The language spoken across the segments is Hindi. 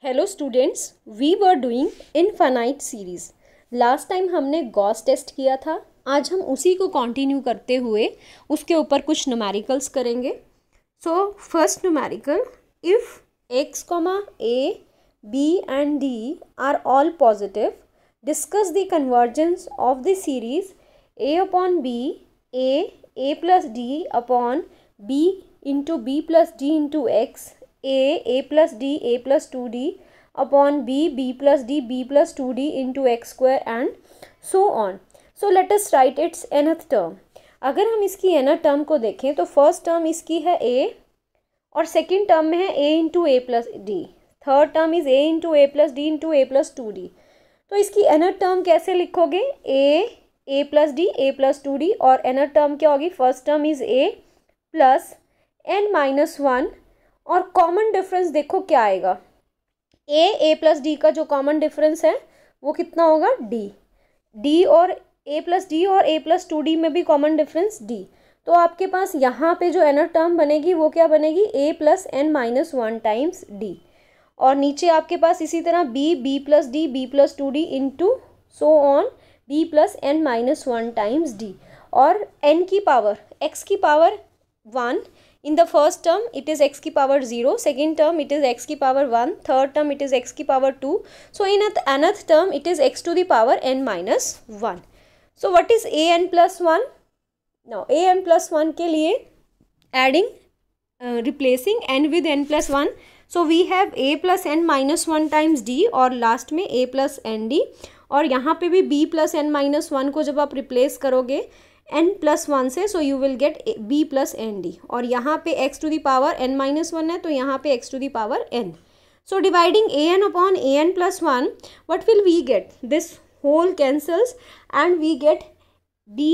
Hello students, we were doing infinite series. Last time हमने गॉस टेस्ट किया था। आज हम उसी को कंटिन्यू करते हुए उसके ऊपर कुछ न्यूमेरिकल्स करेंगे। So first numerical, if x, a, b and d are all positive, discuss the convergence of the series a upon b, a plus d upon b into b plus d into x, a plus d, a plus 2d upon b, b plus d, b plus 2d into x square and so on. So let us write its nth term. अगर हम इसकी nth टर्म को देखें तो फर्स्ट टर्म इसकी है a और सेकेंड टर्म में है a into A plus D, third term is a into A plus D into A plus 2d। तो इसकी nth टर्म कैसे लिखोगे? a plus D, a plus 2d और nth टर्म क्या होगी? First term is a plus n minus 1 और कॉमन डिफरेंस देखो क्या आएगा। a प्लस डी का जो कॉमन डिफरेंस है वो कितना होगा? d और a प्लस डी और a प्लस 2d में भी कॉमन डिफरेंस d। तो आपके पास यहाँ पे जो nth टर्म बनेगी वो क्या बनेगी? a plus n minus 1 times d और नीचे आपके पास इसी तरह b plus D, b plus 2d into so on b plus n minus 1 times d और n की पावर x की power 1। In the first term it is x की power 0, second term it is x की power 1, third term it is x की power 2. So in nth term it is x to the power n minus 1. So what is a n plus 1? Now a n plus 1 के लिए adding replacing n with n plus 1. So we have a plus n minus 1 times d और लास्ट में a plus n d और यहाँ पे भी b plus n minus 1 को जब आप रिप्लेस करोगे n प्लस 1 से, so you will get b plus n d और यहाँ पे x to the power n minus 1 है तो यहाँ पे x to the power n। So dividing a n upon a n plus 1, what will we get? This whole cancels and we get b,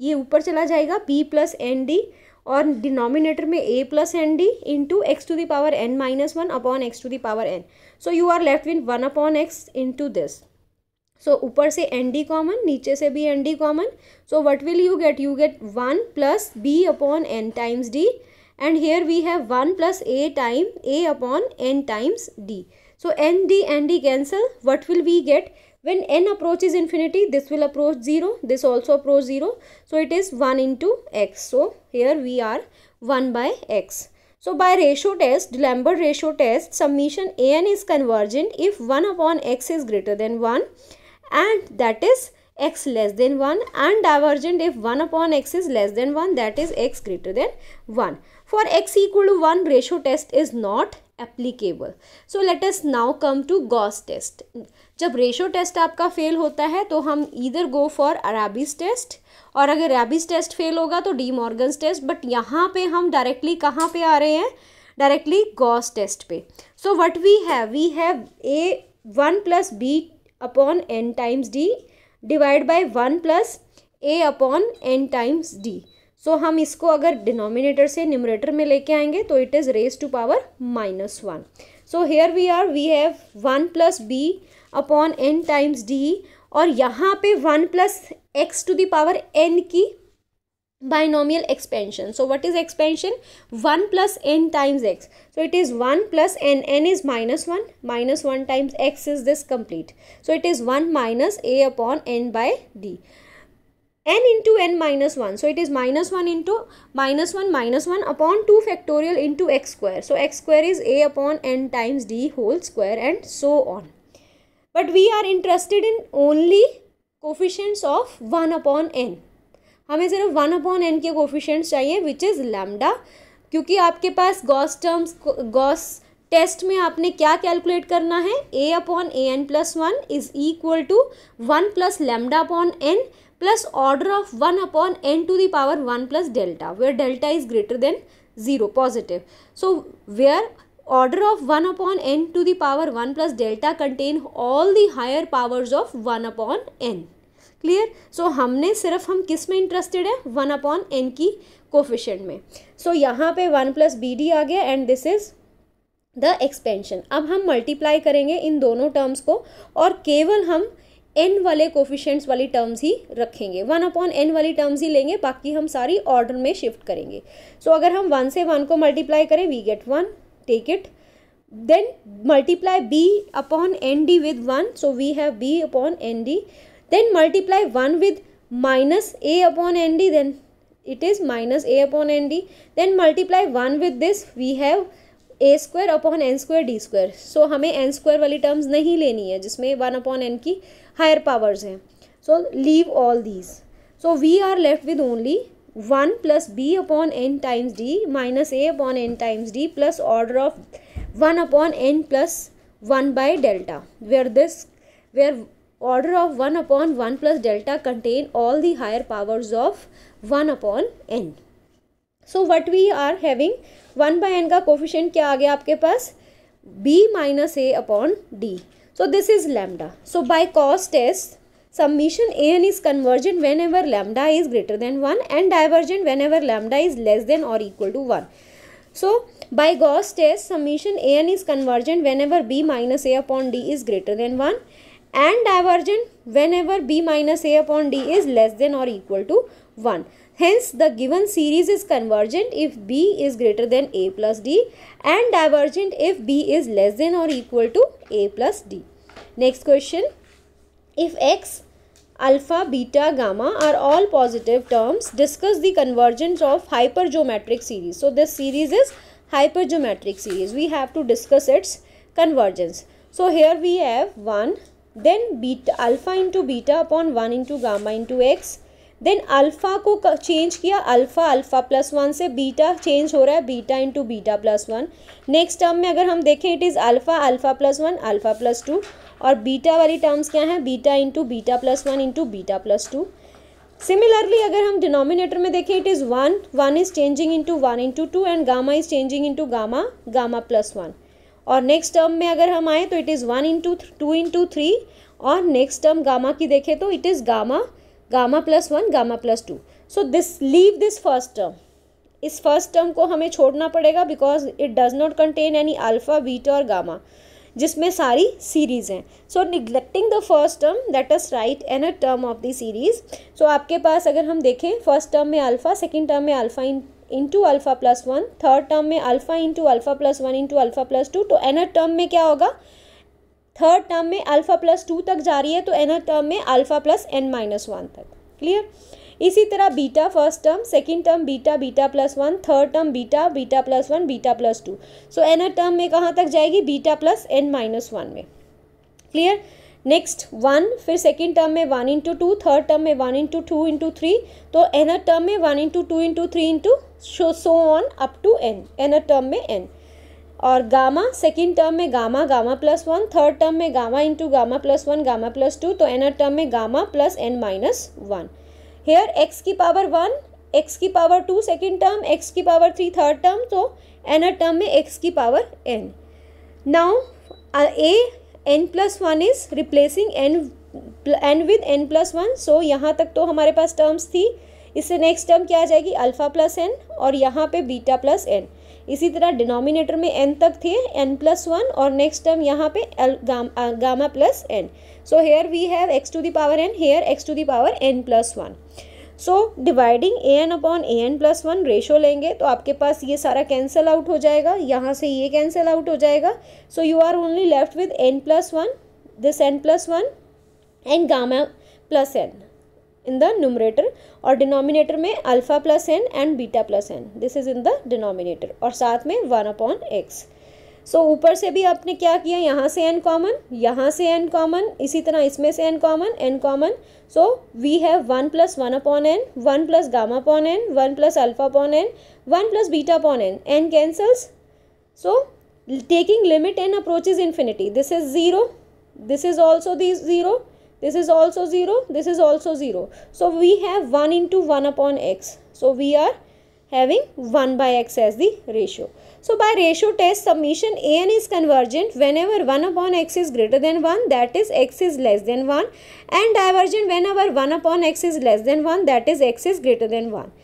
ये ऊपर चला जाएगा b प्लस एन डी और डिनोमिनेटर में a plus n d into x to the power n minus 1 upon x to the power n। So you are left with 1 upon x into this. So ऊपर से एन डी कॉमन, नीचे से भी n d common. So what will you get? You get 1 plus b upon n times d and here we have 1 plus a time a upon n times d. So n d cancel. What will we get? when n approaches infinity, this will approach 0, this also approach 0, so it is 1 into x. So here we are 1 by x. So by ratio test, D'Alembert ratio test, summation an is convergent if 1 upon x is greater than 1 and that is x less than 1, and divergent if 1 upon x is less than 1, that is x greater than 1. For x equal to 1, ratio test is not applicable. So let us now come to Gauss test. जब रेशो टेस्ट आपका फेल होता है तो हम ईदर गो फॉर अराबीज टेस्ट और अगर रैबीज टेस्ट फेल होगा तो डी मॉर्गन्स टेस्ट, बट यहाँ पे हम डायरेक्टली कहाँ पे आ रहे हैं? डायरेक्टली गॉस टेस्ट पे। So what we have a 1 plus b upon n times d divide by 1 plus a upon n times d. So हम इसको अगर डिनोमिनेटर से न्यूमरेटर में लेके आएंगे तो it is raise to power minus 1। So here we have 1 plus b upon n times d और यहाँ पे 1 plus x to the power n की binomial expansion. So what is expansion? 1 plus n times x, so it is 1 plus n, n is minus 1 times x is this complete, so it is 1 minus a upon n by d, n into n minus 1, so it is minus 1 into minus 1 upon 2 factorial into x square, so x square is a upon n times d whole square and so on. But we are interested in only coefficients of 1 upon n. हमें सिर्फ 1 upon n के coefficients चाहिए which is lambda, क्योंकि आपके पास गॉस टेस्ट में आपने क्या कैलकुलेट करना है? a upon a n plus 1 is equal to 1 plus lambda upon n plus order of 1 upon n to the power 1 plus delta, where delta is greater than 0, positive. So where order of 1 upon n to the power 1 plus delta contain all the higher powers of 1 upon n. Clear? So हमने सिर्फ हम किस में इंटरेस्टेड है? 1 upon n की कोफिशिएंट में. So यहाँ पे 1 plus bd आ गया and this is the expansion. अब हम मल्टीप्लाई करेंगे इन दोनों टर्म्स को और केवल हम n वाले कोफिशिएंट्स वाली टर्म्स ही रखेंगे, 1 अपॉन n वाली टर्म्स ही लेंगे, बाकी हम सारी ऑर्डर में शिफ्ट करेंगे। सो अगर हम 1 से 1 को मल्टीप्लाई करें we get 1, take it, then multiply b upon nd with 1, so we have b upon nd, then multiply 1 with minus a upon nd, then it is minus a upon nd, then multiply 1 with this, we have a square upon n square d square. So हमें एन स्क्वायर वाली टर्म्स नहीं लेनी है जिसमें 1 अपॉन एन की हायर पावर्स हैं. So leave all these. So we are left with only 1 plus b upon n times d minus a upon n times d plus order of 1 upon n plus 1 by delta, where order of 1 upon 1 plus delta contain all the higher powers of 1 upon n. So what we are having, 1 by n का कोफिशिएंट क्या आ गया आपके पास, b minus a upon d. So this is lambda. So by cos test, summation an is convergent whenever lambda is greater than 1 and divergent whenever lambda is less than or equal to 1. So by Gauss test, summation an is convergent whenever b minus a upon d is greater than 1 and divergent whenever b minus a upon d is less than or equal to 1. Hence the given series is convergent if b is greater than a plus d and divergent if b is less than or equal to a plus d. Next question, if x, alpha, beta, gamma are all positive terms, discuss the convergence of hypergeometric series. So this series is hypergeometric series. We have to discuss its convergence. So here we have 1, then beta, alpha into beta upon 1 into gamma into x, then alpha को चेंज किया, अल्फा अल्फा प्लस 1 से बीटा चेंज हो रहा है, beta into beta plus 1. Next term में अगर हम देखें, it is alpha alpha plus 1 alpha plus 2, और बीटा वाली टर्म्स क्या हैं, beta into beta plus 1 into beta plus 2. Similarly अगर हम डिनोमिनेटर में देखें, it is 1 is changing into 1 into 2 and gamma is changing into gamma gamma plus 1. और नेक्स्ट टर्म में अगर हम आए तो इट इज़ 1 इंटू 2 इंटू 3, और नेक्स्ट टर्म गामा की देखें तो इट इज़ gamma gamma plus 1 gamma plus 2. So this leave this first term, इस फर्स्ट टर्म को हमें छोड़ना पड़ेगा because it does not contain any alpha beta और गामा जिसमें सारी सीरीज़ हैं. So neglecting the first term, let us write n term of the series. So आपके पास अगर हम देखें, फर्स्ट टर्म में अल्फा, सेकेंड टर्म में alpha into alpha plus 1, third term में alpha into alpha plus 1 into alpha plus 2. तो एन टर्म में क्या होगा, थर्ड टर्म में अल्फा प्लस 2 तक जा रही है तो एन टर्म में अल्फा प्लस n माइनस 1 तक. क्लियर. इसी तरह beta first term, second term beta beta plus 1, third term beta beta plus 1 beta plus 2. सो एन टर्म में कहाँ तक जाएगी, बीटा प्लस n माइनस 1 में. क्लियर. नेक्स्ट 1, फिर सेकेंड टर्म में 1 इंटू 2, थर्ड टर्म में 1 इंटू 2 इंटू 3, तो एन टर्म में 1 into 2 into 3 into so on up to n, n term में n. और गामा, सेकेंड टर्म में gamma gamma plus 1, third term में gamma into gamma plus 1 gamma plus 2, तो एन टर्म में gamma plus n minus 1. Here x की पावर 1, एक्स की पावर 2 सेकेंड टर्म, एक्स की पावर 3 थर्ड टर्म, तो एन टर्म में एक्स की power n. Now A n plus 1 is replacing n with n plus 1. सो यहाँ तक तो हमारे पास टर्म्स थी. इससे नेक्स्ट टर्म क्या आ जाएगी, अल्फा प्लस n, और यहाँ पे बीटा प्लस n. इसी तरह डिनोमिनेटर में n तक थे, n प्लस 1, और नेक्स्ट टर्म यहाँ पे gamma plus n. So here we have x to the power n, here x to the power n plus 1. So dividing an upon an plus 1 ratio लेंगे तो आपके पास ये सारा कैंसिल आउट हो जाएगा, यहाँ से ये कैंसिल आउट हो जाएगा. So you are only left with n plus 1, this n plus 1 and gamma plus n in the numerator, और डिनोमिनेटर में alpha plus n and beta plus n, this is in the denominator, और साथ में 1 अपॉन x. सो ऊपर से भी आपने क्या किया, यहाँ से n कॉमन, यहाँ से n कॉमन, इसी तरह इसमें से n common. So we have 1 plus 1 upon n, 1 plus gamma upon n, 1 plus alpha upon n, 1 plus beta upon n, n cancels. So taking limit n approaches infinity, this is 0, this is also this 0, this is also 0, this is also 0. So we have 1 into 1 upon x. So we are having 1 by x as the ratio. So by ratio test, summation an is convergent whenever 1 upon x is greater than 1, that is x is less than 1, and divergent whenever 1 upon x is less than 1, that is x is greater than 1.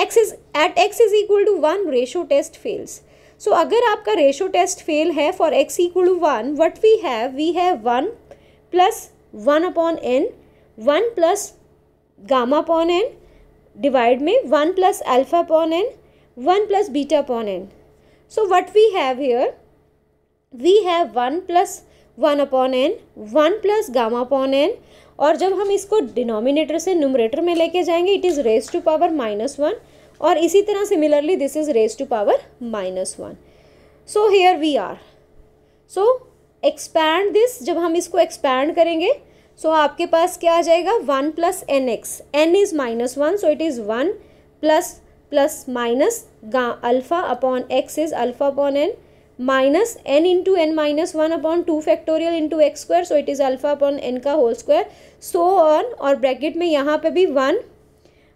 X is equal to 1, ratio test fails. So अगर आपका ratio test fail है for x equal to 1, what we have 1 plus 1 upon n, 1 plus gamma upon n, divide में 1 plus alpha upon n, 1 plus beta upon n. So what we have here, we have 1 plus 1 upon n, 1 plus gamma upon n, और जब हम इसको डिनोमिनेटर से न्यूमरेटर में लेके जाएंगे it is raise to power -1, और इसी तरह similarly this is raise to power -1. So here we are. So expand this, जब हम इसको एक्सपैंड करेंगे सो आपके पास क्या आ जाएगा 1 plus n x, n is -1 so it is 1 plus plus minus alpha upon x is alpha upon n minus n into n minus 1 upon 2 factorial into x square, so it is alpha upon n का होल स्क्वायर, सो ऑन. और ब्रैकेट में यहाँ पे भी 1,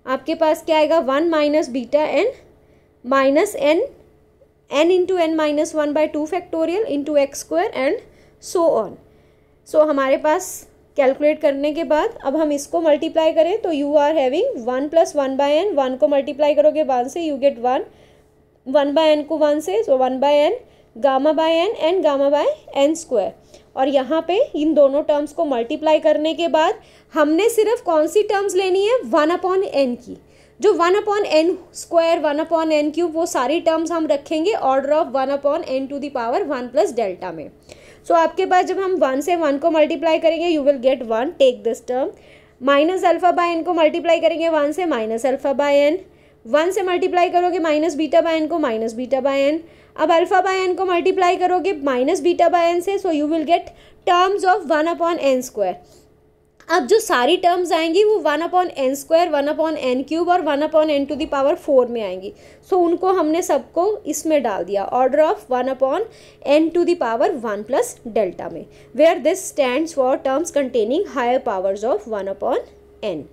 आपके पास क्या आएगा 1 minus beta n minus n into n minus 1 by 2 factorial into x square and so on. So हमारे पास कैलकुलेट करने के बाद अब हम इसको मल्टीप्लाई करें तो you are having 1 plus 1 by n, 1 को मल्टीप्लाई करोगे 1 से यू गेट 1 बाई एन को 1 से, so 1 by n gamma by n and gamma by n square. और यहाँ पे इन दोनों टर्म्स को मल्टीप्लाई करने के बाद हमने सिर्फ कौन सी टर्म्स लेनी है 1 अपॉन एन की. जो 1 upon n square 1 upon n cube वो सारी टर्म्स हम रखेंगे order of 1 upon n to the power 1 plus delta में. सो आपके पास जब हम 1 से 1 को मल्टीप्लाई करेंगे you will get 1, take this term, minus alpha by n को मल्टीप्लाई करेंगे 1 से माइनस अल्फ़ा बाय एन, 1 से मल्टीप्लाई करोगे माइनस बीटा बाय एन को माइनस बीटा बाय एन, अब अल्फ़ा बाय एन को मल्टीप्लाई करोगे माइनस बीटा बाय एन से, so you will get terms of 1 upon n square. अब जो सारी टर्म्स आएंगी वो 1 upon n square 1 upon n cube और 1 upon n to the power 4 में आएंगी. सो उनको हमने सबको इसमें डाल दिया order of 1 upon n to the power 1 plus delta में, where this stands for terms containing higher powers of 1 upon n.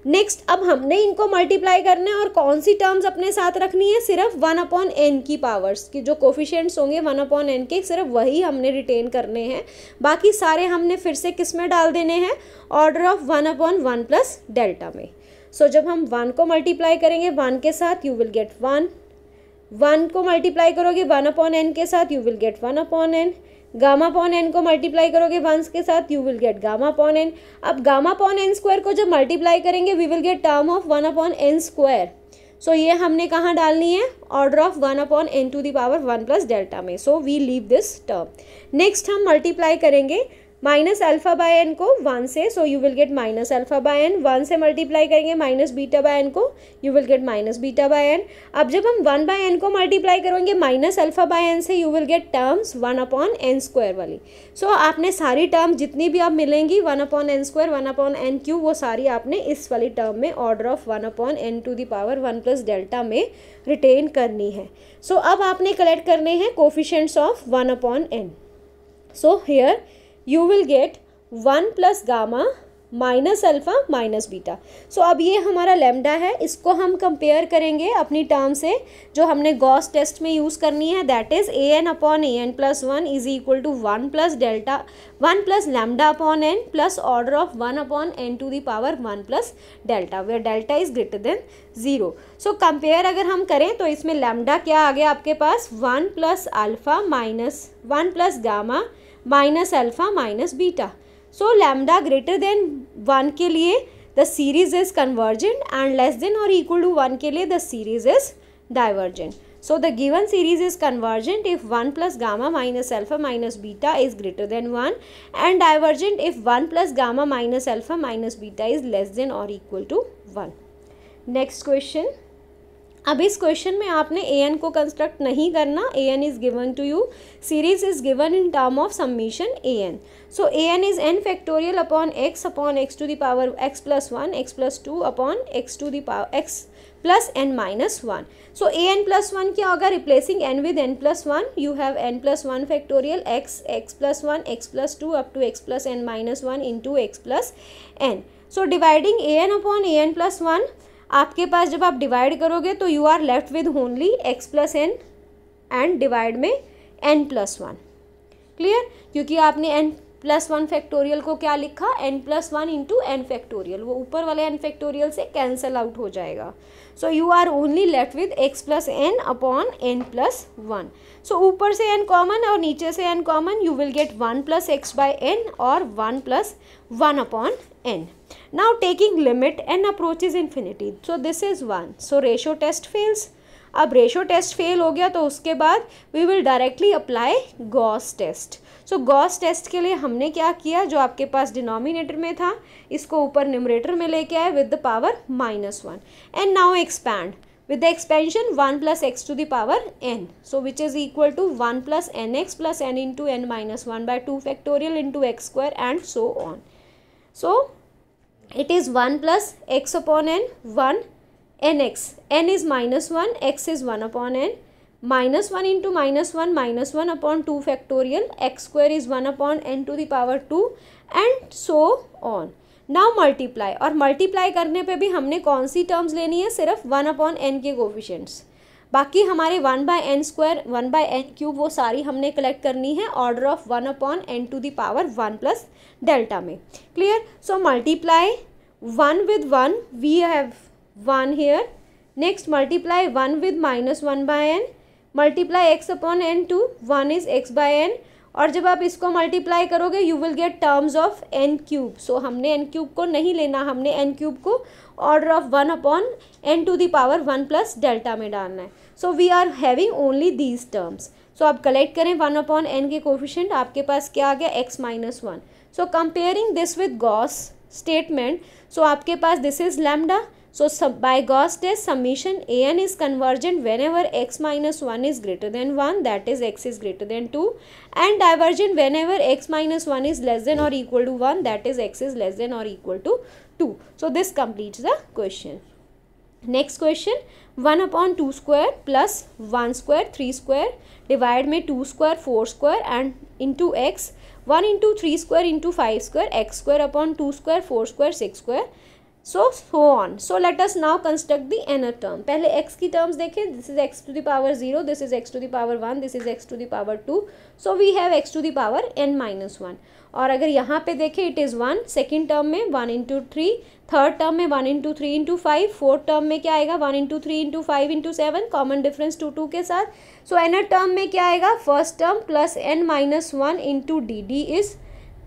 Next अब हमने इनको मल्टीप्लाई करना है और कौन सी टर्म्स अपने साथ रखनी है, सिर्फ 1 अपॉन एन की पावर्स की जो कोफिशिएंट्स होंगे 1 अपॉन एन के सिर्फ वही हमने रिटेन करने हैं, बाकी सारे हमने फिर से किस में डाल देने हैं order of 1 upon 1 plus delta में. सो जब हम 1 को मल्टीप्लाई करेंगे 1 के साथ यू विल गेट 1 को मल्टीप्लाई करोगे 1 अपॉन एन के साथ you will get 1 upon n, gamma upon n को मल्टीप्लाई करोगे 1 के साथ you will get gamma upon n. अब गामा अपॉन एन स्क्वायर को जब मल्टीप्लाई करेंगे we will get term of 1 upon n square. So ये हमने कहाँ डालनी है order of 1 upon n to the power 1 plus delta में. So we leave this term. Next हम मल्टीप्लाई करेंगे माइनस अल्फ़ा बाय एन को 1 से, so you will get minus alpha by n, 1 से मल्टीप्लाई करेंगे माइनस बीटा बाय एन को you will get minus beta by n. अब जब हम 1 बाय एन को मल्टीप्लाई करेंगे माइनस अल्फ़ा बाय एन से you will get terms 1 upon n square वाली. सो आपने सारी टर्म जितनी भी आप मिलेंगी 1 upon n square 1 upon n cube वो सारी आपने इस वाली टर्म में order of 1 upon n to the power 1 plus delta में रिटेन करनी है. सो अब आपने कलेक्ट करने हैं coefficients of 1 upon n. So here you will get 1 plus gamma minus alpha minus beta. So अब ये हमारा लैम्डा है, इसको हम कंपेयर करेंगे अपनी टर्म से जो हमने गॉस टेस्ट में यूज़ करनी है, that is a n upon a n plus 1 is equal to 1 plus delta 1 plus lambda upon n plus order of 1 upon n to the power 1 plus delta where delta is greater than 0. So compare अगर हम करें तो इसमें लैम्डा क्या आ गया आपके पास 1 plus alpha minus 1 plus gamma minus alpha minus beta. सो लैम्डा ग्रेटर देन 1 के लिए the series is convergent and less than और इक्वल टू 1 के लिए the series is divergent. So the given series is convergent if 1 plus gamma minus alpha minus beta is greater then 1 and divergent if 1 plus gamma minus alpha minus beta is less than और इक्वल टू 1. Next question. अब इस क्वेश्चन में आपने ए एन को कंस्ट्रक्ट नहीं करना, a n is given to you, series is given in term of summation a n. So a n is n factorial upon x to the power x plus 1 x plus 2 upon x to the power x plus n minus 1. So a n plus 1 क्या होगा, replacing n with n plus 1 you have n plus 1 factorial x plus 1 x plus 2 up to x plus n minus 1 into x plus n. So dividing a n upon a n plus 1, आपके पास जब आप डिवाइड करोगे तो you are left with only x plus n and divide में एन प्लस 1. क्लियर, क्योंकि आपने एन प्लस 1 फैक्टोरियल को क्या लिखा n plus 1 into n factorial, वो ऊपर वाले एन फैक्टोरियल से कैंसिल आउट हो जाएगा. So you are only left with x plus n upon n plus 1. So ऊपर से एन कॉमन और नीचे से n common, you will get 1 plus x by n और 1 plus 1 upon n. Now taking limit n approaches infinity, so this is 1, so ratio test fails. अब रेशो टेस्ट फेल हो गया तो उसके बाद we will directly apply Gauss test. So Gauss test के लिए हमने क्या किया, जो आपके पास डिनोमिनेटर में था इसको ऊपर न्यूमरेटर में लेके आए with the power -1 and now expand with the expansion 1 plus x to the power n, so which is equal to 1 plus nx plus n into n minus 1 by 2 factorial into x square and so on. So it is 1 plus x upon n 1 nx, n is -1, x is 1 upon n, -1 into -1 upon 2 factorial, x square is 1 upon n to the power 2 and so on. Now multiply, और मल्टीप्लाई करने पे भी हमने कौन सी टर्म्स लेनी है, सिर्फ 1 अपॉन n के कोफिशिएंट्स, बाकी हमारे 1/n स्क्वायर 1/n क्यूब वो सारी हमने कलेक्ट करनी है order of 1 upon n to the power 1 plus delta में। Clear? So multiply 1 with 1, we have 1 here, next multiply 1 with -1/n, multiply x upon n to 1 is x/n, और जब आप इसको मल्टीप्लाई करोगे you will get terms of n cube. So हमने n क्यूब को नहीं लेना, हमने n क्यूब को order of 1 upon n to the power 1 plus delta में डालना है। So we are having only these terms. So आप कलेक्ट करें 1 अपॉन n के कोफिशिएंट, आपके पास क्या आ गया, x - 1। So comparing this with Gauss statement, so आपके पास this is lambda, so by Gauss test summation an is convergent whenever x - 1 is greater than 1, that is x is greater than 2, and divergent whenever x - 1 is less than or equal to 1, that is x is less than or equal to 2. So this completes the question. Next question, 1 upon 2 square plus 1 square 3 square divide में 2 square 4 square and into x, 1 into 3 square into 5 square, x square upon 2 square 4 square 6 square, so on. So let us now construct the nth term. पहले x की terms देखें, this is x to the power 0, this is x to the power 1, this is x to the power 2, so we have x to the power n minus 1. और अगर यहाँ पे देखें it is 1, सेकेंड टर्म में 1 into 3, थर्ड टर्म में 1 into 3 into 5, फोर्थ टर्म में क्या आएगा 1 into 3 into 5 into 7, common difference 2 के साथ। सो nth टर्म में क्या आएगा, first term plus n minus 1 into dd is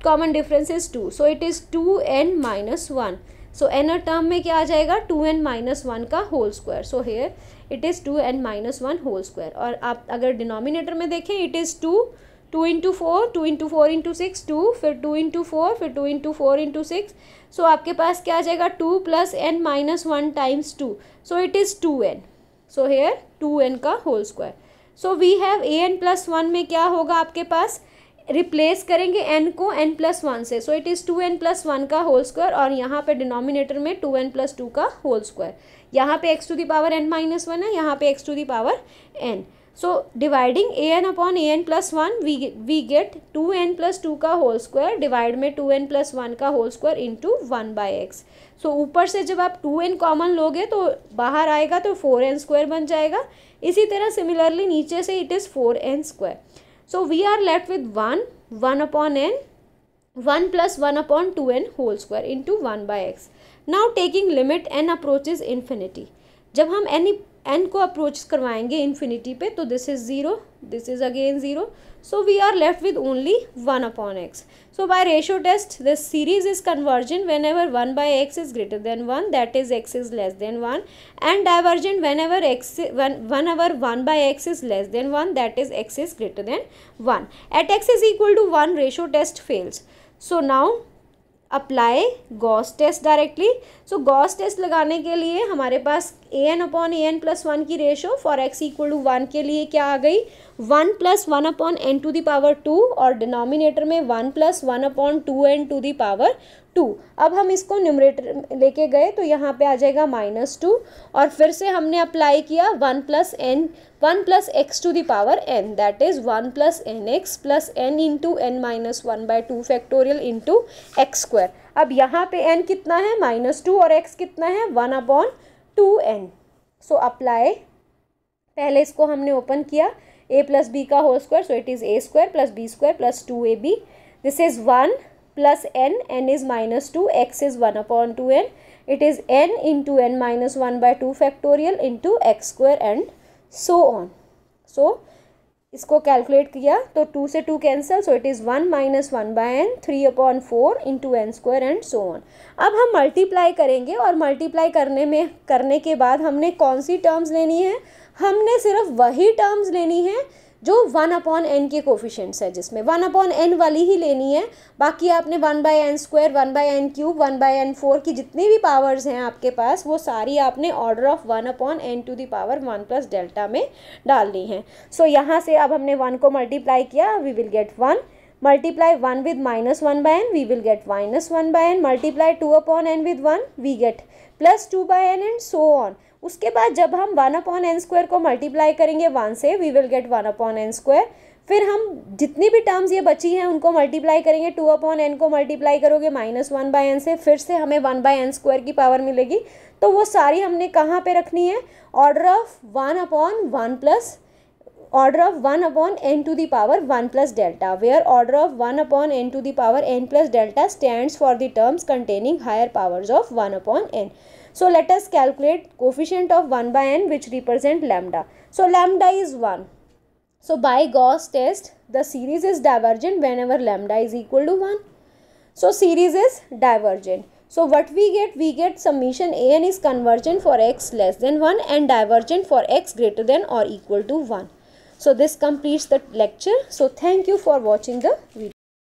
common difference is 2, so it is 2n minus 1. So nth term में क्या आ जाएगा, 2n minus 1 का whole square, so here it is 2n minus 1 whole square. और आप अगर डिनोमिनेटर में देखें it is 2 into 4, 2 into 4 into 6 2, फिर 2 into 4, फिर 2 into 4 into 6, सो आपके पास क्या आ जाएगा 2 plus n minus 1 times 2, so it is 2n, so here 2n का whole square. So we have an plus 1 में क्या होगा आपके पास, रिप्लेस करेंगे n को n plus 1 से, सो इट इज़ 2n plus 1 का होल स्क्वायर, और यहाँ पे डिनोमिनेटर में 2n plus 2 का होल स्क्वायर, यहाँ पे x to the power n minus 1 है, यहाँ पे x to the power n। So dividing an upon an plus 1 we get 2n plus 2 का होल स्क्वायर डिवाइड में 2n plus 1 का होल स्क्वायर इंटू 1/x। सो ऊपर से जब आप 2n कॉमन लोगे तो बाहर आएगा तो 4n स्क्वायर बन जाएगा। इसी तरह सिमिलरली नीचे से it is 4n square. So we are left with 1 upon n, 1 plus 1 upon 2n whole square into 1/x. Now taking limit n approaches infinity. जब हम n को अप्रोच करवाएंगे इन्फिनिटी पे तो this is 0, this is again 0, so we are left with only 1 upon x. So by ratio test this series is convergent whenever 1/x is greater than 1, that is x is less than 1, and divergent whenever 1/x is less than 1, that is x is greater than 1. At x is equal to 1 ratio test fails. So now apply Gauss test directly. So Gauss test लगाने के लिए हमारे पास an अपॉन an प्लस 1 की ratio for x equal to 1 के लिए क्या आ गई, 1 plus 1 upon n to the power 2, और डिनोमिनेटर में 1 plus 1 upon 2n to the power 2। अब हम इसको न्यूमरेटर लेके गए तो यहाँ पे आ जाएगा -2, और फिर से हमने अप्लाई किया 1 plus x to the power n, that is 1 plus nx plus n into n minus 1/2 factorial into x square. अब यहाँ पे n कितना है -2 और x कितना है 1 अपॉन 2n। सो अप्लाई, पहले इसको हमने ओपन किया a प्लस बी का whole square, so it is a square plus b square plus 2ab, this is 1 plus n is -2, x is 1 upon 2n, it is n into n minus 1/2 factorial into x square and so on. So इसको कैलकुलेट किया तो 2 से 2 cancel, so it is 1 minus 1/n 3 upon 4 into n square and so on. अब हम मल्टीप्लाई करेंगे और मल्टीप्लाई करने के बाद हमने कौन सी टर्म्स लेनी है, हमने सिर्फ वही टर्म्स लेनी है जो 1/n के कोफिशिएंट्स है, जिसमें 1/n वाली ही लेनी है। बाकी आपने 1/n², 1/n³ 1/n4 की जितनी भी पावर्स हैं आपके पास, वो सारी आपने ऑर्डर ऑफ 1/n⁴ 1 + डेल्टा में डालनी है। सो यहाँ से अब हमने 1 को मल्टीप्लाई किया, we will get 1, multiply 1 with -1/n, we will get -1/n, multiply 2/n with 1, we get +2/n and so on. उसके बाद जब हम 1/n² को मल्टीप्लाई करेंगे 1 से, वी विल गेट 1/n²। फिर हम जितनी भी टर्म्स ये बची हैं उनको मल्टीप्लाई करेंगे, 2/n को मल्टीप्लाई करोगे -1/n से, फिर से हमें 1/n² की पावर मिलेगी। तो वो सारी हमने कहाँ पे रखनी है, order of 1/1 plus order of 1/n⁴ 1 + delta, where order of 1/n⁴ n + delta stands for the terms containing higher powers of 1/n. So let us calculate coefficient of 1/n which represent lambda. So lambda is 1. So by Gauss test, the series is divergent whenever lambda is equal to 1. So series is divergent. So what we get summation an is convergent for x less than 1 and divergent for x greater than or equal to 1. So this completes the lecture. So thank you for watching the video.